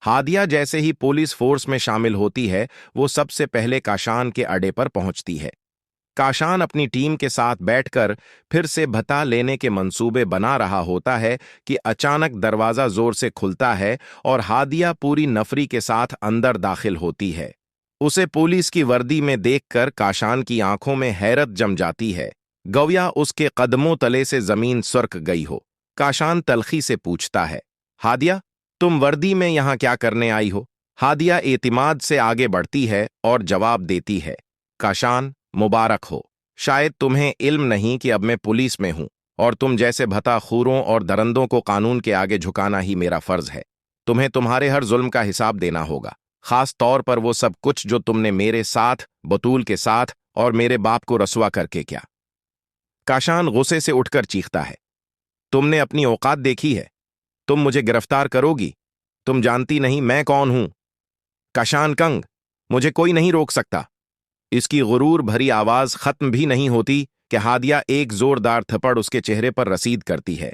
हादिया जैसे ही police force में शामिल होती है, वो सबसे पहले काशान के अड्डे पर पहुंचती है। काशान अपनी टीम के साथ बैठकर फिर से भत्ता लेने के मंसूबे बना रहा होता है कि अचानक दरवाजा जोर से खुलता है और हादिया पूरी नफरी के साथ अंदर दाखिल होती है। उसे पुलिस की वर्दी में देखकर काशान की आंखों में हैरत जम जाती है। गौया उसके कदमों तले से जमीन सुरक गई हो। काशान तलखी से पूछता है, हादिया, तुम वर्दी में यहां क्या करने आई हो? हादिया एतिमाद से आगे बढ़ती है और जवाब देती है, काशान, मुबारक हो। शायद तुम्हें इल्म नहीं कि अब मैं पुलिस में हूं और तुम जैसे भताखोरों और दरंदों को कानून के आगे झुकाना ही मेरा फर्ज है। तुम्हें तुम्हारे हर जुल्म का हिसाब देना होगा, खास तौर पर वो सब कुछ जो तुमने मेरे साथ, बतूल के साथ और मेरे बाप को रसवा करके किया। काशान गुस्से से उठकर चीखता है, तुमने अपनी औकात देखी है? तुम मुझे गिरफ्तार करोगी? तुम जानती नहीं मैं कौन हूं। काशान कंग, मुझे कोई नहीं रोक सकता। इसकी गुरूर भरी आवाज खत्म भी नहीं होती कि हादिया एक जोरदार थप्पड़ उसके चेहरे पर रसीद करती है।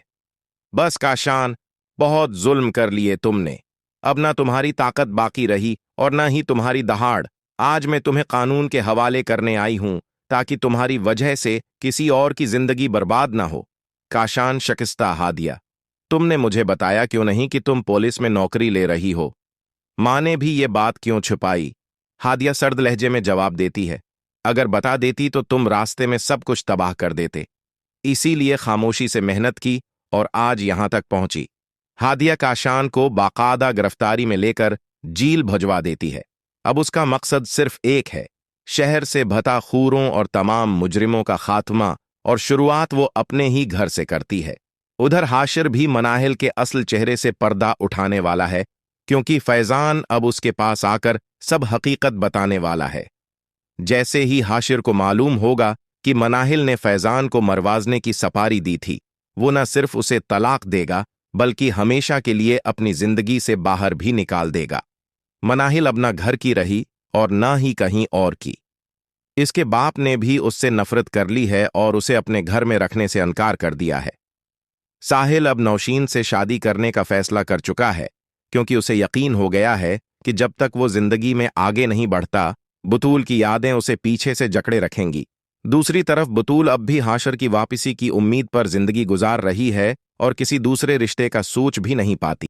बस काशान, बहुत जुल्म कर लिए तुमने। अब ना तुम्हारी ताकत बाकी रही और ना ही तुम्हारी दहाड़। आज मैं तुम्हें कानून के हवाले करने आई हूं ताकि तुम्हारी वजह से किसी और की जिंदगी बर्बाद ना हो। काशान शिकस्ता हादिया, तुमने मुझे बताया क्यों नहीं कि तुम पुलिस में नौकरी ले रही हो? मां ने भी ये बात क्यों छुपाई? हादिया सर्द लहजे में जवाब देती है, अगर बता देती तो तुम रास्ते में सब कुछ तबाह कर देते। इसीलिए खामोशी से मेहनत की और आज यहां तक पहुंची। हादिया काशान को बाकायदा गिरफ्तारी में लेकर जेल भिजवा देती है। अब उसका मकसद सिर्फ एक है, शहर से भताखोरों और तमाम मुजरिमों का खात्मा, और शुरुआत वो अपने ही घर से करती है। उधर हाशिर भी मनाहिल के असल चेहरे से पर्दा उठाने वाला है, क्योंकि फैजान अब उसके पास आकर सब हकीकत बताने वाला है। जैसे ही हाशिर को मालूम होगा कि मनाहिल ने फैजान को मरवाजने की सपारी दी थी, वो न सिर्फ उसे तलाक देगा बल्कि हमेशा के लिए अपनी जिंदगी से बाहर भी निकाल देगा। मनाहिल अब न घर की रही और न ही कहीं और की। इसके बाप ने भी उससे नफरत कर ली है और उसे अपने घर में रखने से इनकार कर दिया है। साहिल अब नौशीन से शादी करने का फैसला कर चुका है, क्योंकि उसे यकीन हो गया है कि जब तक वो जिंदगी में आगे नहीं बढ़ता, बतूल की यादें उसे पीछे से जकड़े रखेंगी। दूसरी तरफ बतूल अब भी हाशिर की वापसी की उम्मीद पर जिंदगी गुजार रही है और किसी दूसरे रिश्ते का सोच भी नहीं पाती।